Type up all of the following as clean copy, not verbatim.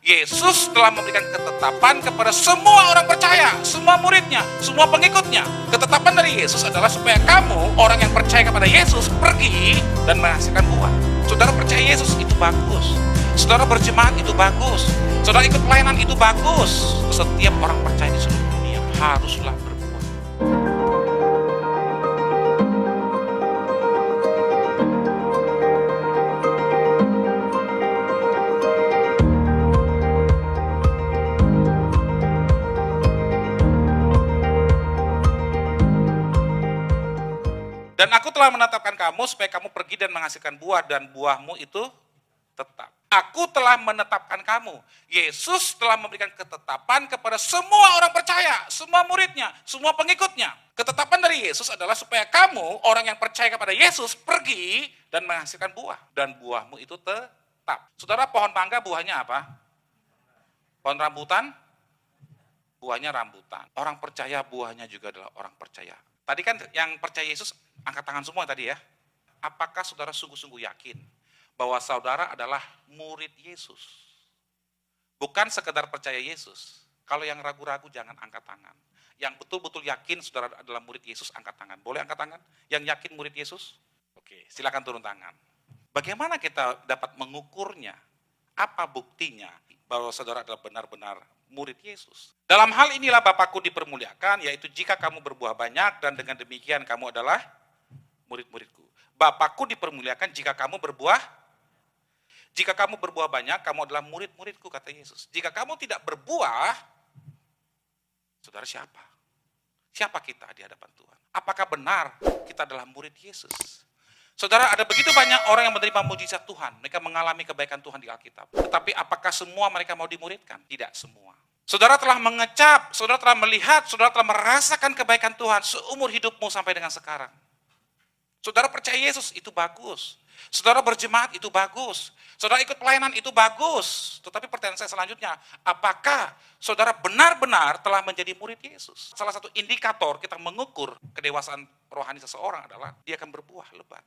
Yesus telah memberikan ketetapan kepada semua orang percaya, semua muridnya, semua pengikutnya. Ketetapan dari Yesus adalah supaya kamu, orang yang percaya kepada Yesus, pergi dan menghasilkan buah. Saudara percaya Yesus, itu bagus. Saudara berjemaat, itu bagus. Saudara ikut pelayanan, itu bagus. Setiap orang percaya di seluruh dunia haruslah berbuah. Dan aku telah menetapkan kamu supaya kamu pergi dan menghasilkan buah, dan buahmu itu tetap. Aku telah menetapkan kamu. Yesus telah memberikan ketetapan kepada semua orang percaya, semua muridnya, semua pengikutnya. Ketetapan dari Yesus adalah supaya kamu, orang yang percaya kepada Yesus, pergi dan menghasilkan buah. Dan buahmu itu tetap. Saudara, pohon mangga buahnya apa? Pohon rambutan? Buahnya rambutan. Orang percaya buahnya juga adalah orang percaya. Tadi kan yang percaya Yesus, angkat tangan semua tadi ya. Apakah saudara sungguh-sungguh yakin bahwa saudara adalah murid Yesus? Bukan sekedar percaya Yesus. Kalau yang ragu-ragu jangan angkat tangan. Yang betul-betul yakin saudara adalah murid Yesus, angkat tangan. Boleh angkat tangan? Yang yakin murid Yesus? Oke, silakan turun tangan. Bagaimana kita dapat mengukurnya? Apa buktinya bahwa saudara adalah benar-benar murid Yesus? Dalam hal inilah Bapakku dipermuliakan, yaitu jika kamu berbuah banyak, dan dengan demikian kamu adalah murid-muridku. Bapakku dipermuliakan jika kamu berbuah banyak, kamu adalah murid-muridku, kata Yesus. Jika kamu tidak berbuah, saudara siapa? Siapa kita di hadapan Tuhan? Apakah benar kita adalah murid Yesus? Saudara, ada begitu banyak orang yang menerima mujizat Tuhan. Mereka mengalami kebaikan Tuhan di Alkitab. Tetapi apakah semua mereka mau dimuridkan? Tidak semua. Saudara telah mengecap, saudara telah melihat, saudara telah merasakan kebaikan Tuhan seumur hidupmu sampai dengan sekarang. Saudara percaya Yesus, itu bagus. Saudara berjemaat, itu bagus. Saudara ikut pelayanan, itu bagus. Tetapi pertanyaan saya selanjutnya, apakah saudara benar-benar telah menjadi murid Yesus? Salah satu indikator kita mengukur kedewasaan rohani seseorang adalah dia akan berbuah lebat.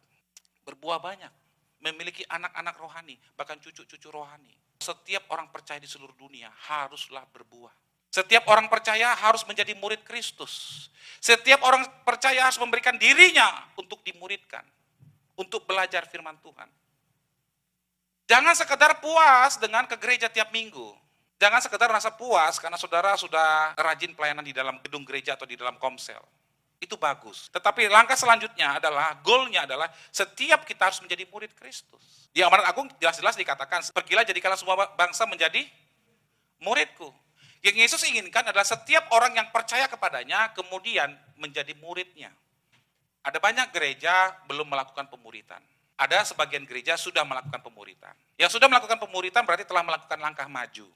Berbuah banyak. Memiliki anak-anak rohani, bahkan cucu-cucu rohani. Setiap orang percaya di seluruh dunia haruslah berbuah. Setiap orang percaya harus menjadi murid Kristus. Setiap orang percaya harus memberikan dirinya untuk dimuridkan, untuk belajar firman Tuhan. Jangan sekedar puas dengan ke gereja tiap minggu. Jangan sekedar merasa puas karena saudara sudah rajin pelayanan di dalam gedung gereja atau di dalam komsel. Itu bagus. Tetapi langkah selanjutnya adalah, goalnya adalah setiap kita harus menjadi murid Kristus. Di Amanat Agung jelas-jelas dikatakan, pergilah jadikanlah semua bangsa menjadi muridku. Yang Yesus inginkan adalah setiap orang yang percaya kepadanya kemudian menjadi muridnya. Ada banyak gereja belum melakukan pemuritan. Ada sebagian gereja sudah melakukan pemuritan. Yang sudah melakukan pemuritan berarti telah melakukan langkah maju.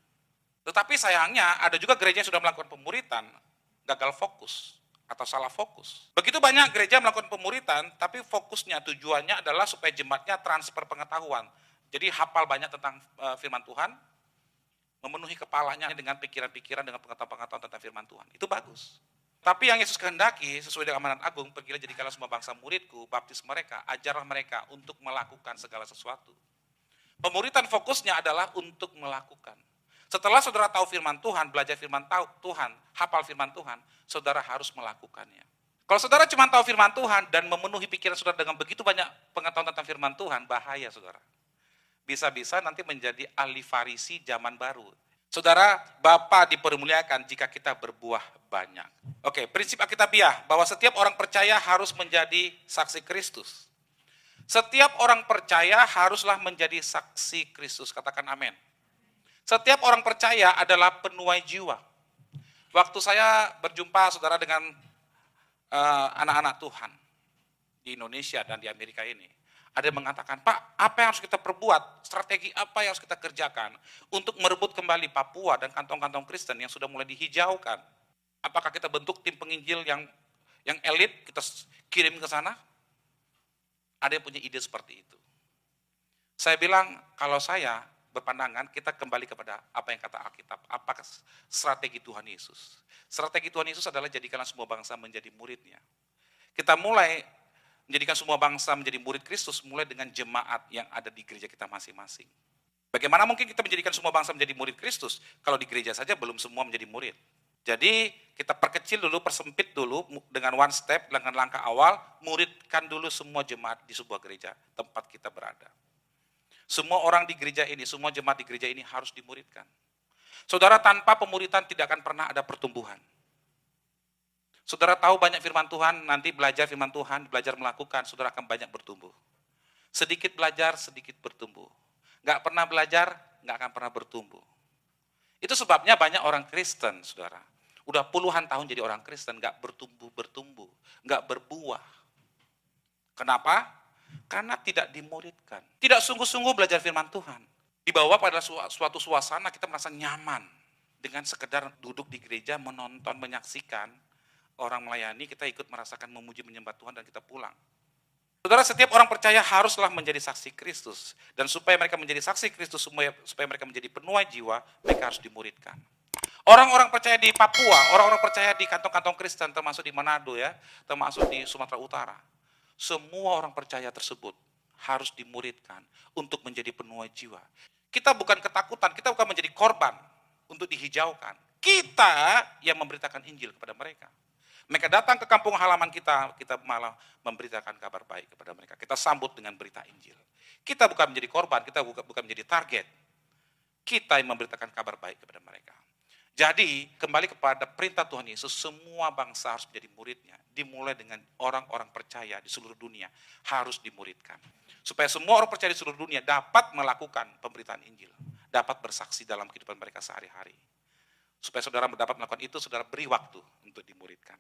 Tetapi sayangnya ada juga gereja yang sudah melakukan pemuritan, gagal fokus atau salah fokus. Begitu banyak gereja melakukan pemuritan, tapi fokusnya, tujuannya adalah supaya jemaatnya transfer pengetahuan. Jadi hafal banyak tentang firman Tuhan, memenuhi kepalanya dengan pikiran-pikiran, dengan pengetahuan-pengetahuan tentang firman Tuhan. Itu bagus. Tapi yang Yesus kehendaki, sesuai dengan amanat agung, pergilah jadikanlah semua bangsa muridku, baptis mereka, ajarlah mereka untuk melakukan segala sesuatu. Pemuritan fokusnya adalah untuk melakukan. Setelah saudara tahu firman Tuhan, belajar firman Tuhan, hafal firman Tuhan, saudara harus melakukannya. Kalau saudara cuma tahu firman Tuhan dan memenuhi pikiran saudara dengan begitu banyak pengetahuan tentang firman Tuhan, bahaya saudara. Bisa-bisa nanti menjadi ahli Farisi zaman baru. Saudara, Bapa dipermuliakan jika kita berbuah banyak. Oke, prinsip Alkitabiah bahwa setiap orang percaya harus menjadi saksi Kristus. Setiap orang percaya haruslah menjadi saksi Kristus. Katakan amin. Setiap orang percaya adalah penuai jiwa. Waktu saya berjumpa saudara dengan anak-anak Tuhan di Indonesia dan di Amerika ini, ada yang mengatakan, Pak, apa yang harus kita perbuat? Strategi apa yang harus kita kerjakan untuk merebut kembali Papua dan kantong-kantong Kristen yang sudah mulai dihijaukan? Apakah kita bentuk tim penginjil yang elit, kita kirim ke sana? Ada yang punya ide seperti itu. Saya bilang, kalau saya berpandangan, kita kembali kepada apa yang kata Alkitab. Apa strategi Tuhan Yesus? Strategi Tuhan Yesus adalah jadikanlah semua bangsa menjadi muridnya. Kita mulai menjadikan semua bangsa menjadi murid Kristus mulai dengan jemaat yang ada di gereja kita masing-masing. Bagaimana mungkin kita menjadikan semua bangsa menjadi murid Kristus, kalau di gereja saja belum semua menjadi murid. Jadi kita perkecil dulu, persempit dulu dengan one step, dengan langkah awal, muridkan dulu semua jemaat di sebuah gereja, tempat kita berada. Semua orang di gereja ini, semua jemaat di gereja ini harus dimuridkan. Saudara, tanpa pemuridan tidak akan pernah ada pertumbuhan. Saudara tahu banyak firman Tuhan, nanti belajar firman Tuhan, belajar melakukan, saudara akan banyak bertumbuh. Sedikit belajar, sedikit bertumbuh. Nggak pernah belajar, nggak akan pernah bertumbuh. Itu sebabnya banyak orang Kristen, saudara. Udah puluhan tahun jadi orang Kristen, nggak bertumbuh, nggak berbuah. Kenapa? Karena tidak dimuridkan. Tidak sungguh-sungguh belajar firman Tuhan. Dibawa pada suatu suasana kita merasa nyaman. Dengan sekedar duduk di gereja, menonton, menyaksikan orang melayani, kita ikut merasakan memuji menyembah Tuhan dan kita pulang. Saudara, setiap orang percaya haruslah menjadi saksi Kristus. Dan supaya mereka menjadi saksi Kristus, supaya mereka menjadi penuai jiwa, mereka harus dimuridkan. Orang-orang percaya di Papua, orang-orang percaya di kantong-kantong Kristen, termasuk di Manado ya, termasuk di Sumatera Utara. Semua orang percaya tersebut harus dimuridkan untuk menjadi penuai jiwa. Kita bukan ketakutan, kita bukan menjadi korban untuk dihijaukan. Kita yang memberitakan Injil kepada mereka. Mereka datang ke kampung halaman kita malah memberitakan kabar baik kepada mereka. Kita sambut dengan berita Injil. Kita bukan menjadi korban, kita bukan menjadi target. Kita yang memberitakan kabar baik kepada mereka. Jadi, kembali kepada perintah Tuhan Yesus, semua bangsa harus menjadi muridnya. Dimulai dengan orang-orang percaya di seluruh dunia harus dimuridkan. Supaya semua orang percaya di seluruh dunia dapat melakukan pemberitaan Injil. Dapat bersaksi dalam kehidupan mereka sehari-hari. Supaya saudara dapat melakukan itu, saudara beri waktu untuk dimuridkan.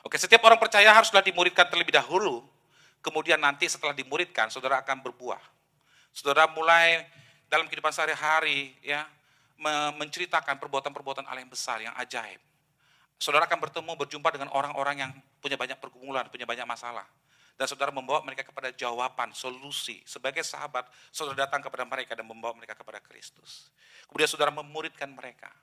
Oke, setiap orang percaya haruslah dimuridkan terlebih dahulu, kemudian nanti setelah dimuridkan, saudara akan berbuah. Saudara mulai dalam kehidupan sehari-hari, ya, menceritakan perbuatan-perbuatan Allah yang besar, yang ajaib. Saudara akan berjumpa dengan orang-orang yang punya banyak pergumulan, punya banyak masalah. Dan saudara membawa mereka kepada jawaban, solusi. Sebagai sahabat, saudara datang kepada mereka dan membawa mereka kepada Kristus. Kemudian saudara memuridkan mereka.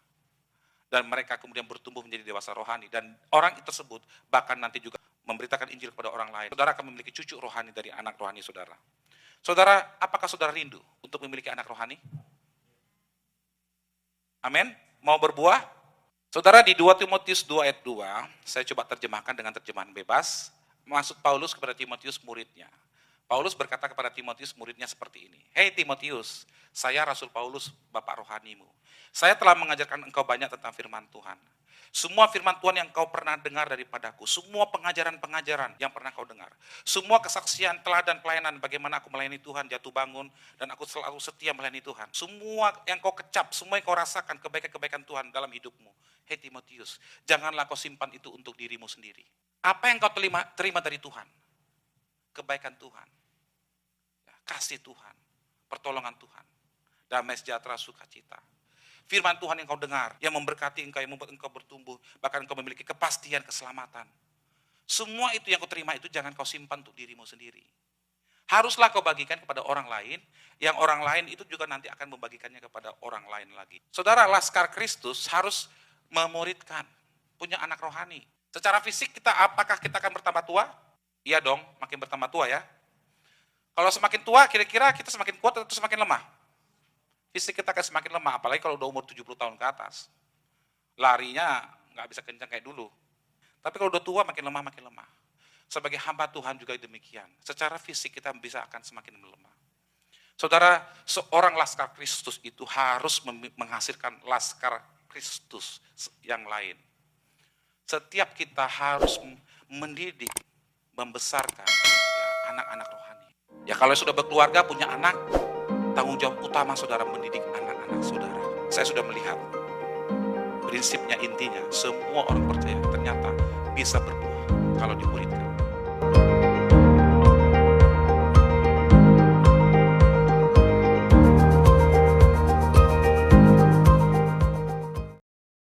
Dan mereka kemudian bertumbuh menjadi dewasa rohani. Dan orang tersebut bahkan nanti juga memberitakan Injil kepada orang lain. Saudara akan memiliki cucu rohani dari anak rohani saudara. Saudara, apakah saudara rindu untuk memiliki anak rohani? Amin? Mau berbuah? Saudara, di 2 Timotius 2 ayat 2, saya coba terjemahkan dengan terjemahan bebas. Maksud Paulus kepada Timotius muridnya. Paulus berkata kepada Timotius muridnya seperti ini. Hei Timotius, saya Rasul Paulus, bapak rohanimu. Saya telah mengajarkan engkau banyak tentang firman Tuhan. Semua firman Tuhan yang kau pernah dengar daripadaku, semua pengajaran-pengajaran yang pernah kau dengar, semua kesaksian, teladan pelayanan, bagaimana aku melayani Tuhan, jatuh bangun, dan aku selalu setia melayani Tuhan. Semua yang kau kecap, semua yang kau rasakan, kebaikan-kebaikan Tuhan dalam hidupmu. Hei Timotius, janganlah kau simpan itu untuk dirimu sendiri. Apa yang kau terima dari Tuhan? Kebaikan Tuhan, kasih Tuhan, pertolongan Tuhan, damai sejahtera, sukacita. Firman Tuhan yang kau dengar, yang memberkati engkau, yang membuat engkau bertumbuh, bahkan engkau memiliki kepastian, keselamatan. Semua itu yang kau terima itu jangan kau simpan untuk dirimu sendiri. Haruslah kau bagikan kepada orang lain, yang orang lain itu juga nanti akan membagikannya kepada orang lain lagi. Saudara, Laskar Kristus harus memuridkan, punya anak rohani. Secara fisik apakah kita akan bertambah tua? Iya dong, makin bertambah tua ya. Kalau semakin tua, kira-kira kita semakin kuat atau semakin lemah? Fisik kita akan semakin lemah, apalagi kalau udah umur 70 tahun ke atas. Larinya nggak bisa kencang kayak dulu. Tapi kalau udah tua, makin lemah. Sebagai hamba Tuhan juga demikian. Secara fisik kita bisa akan semakin melemah. Saudara, seorang Laskar Kristus itu harus menghasilkan Laskar Kristus yang lain. Setiap kita harus mendidik, membesarkan anak-anak rohani. Ya kalau sudah berkeluarga, punya anak, tanggung jawab utama saudara mendidik anak-anak saudara. Saya sudah melihat prinsipnya, intinya semua orang percaya ternyata bisa berbuah kalau dimuridkan.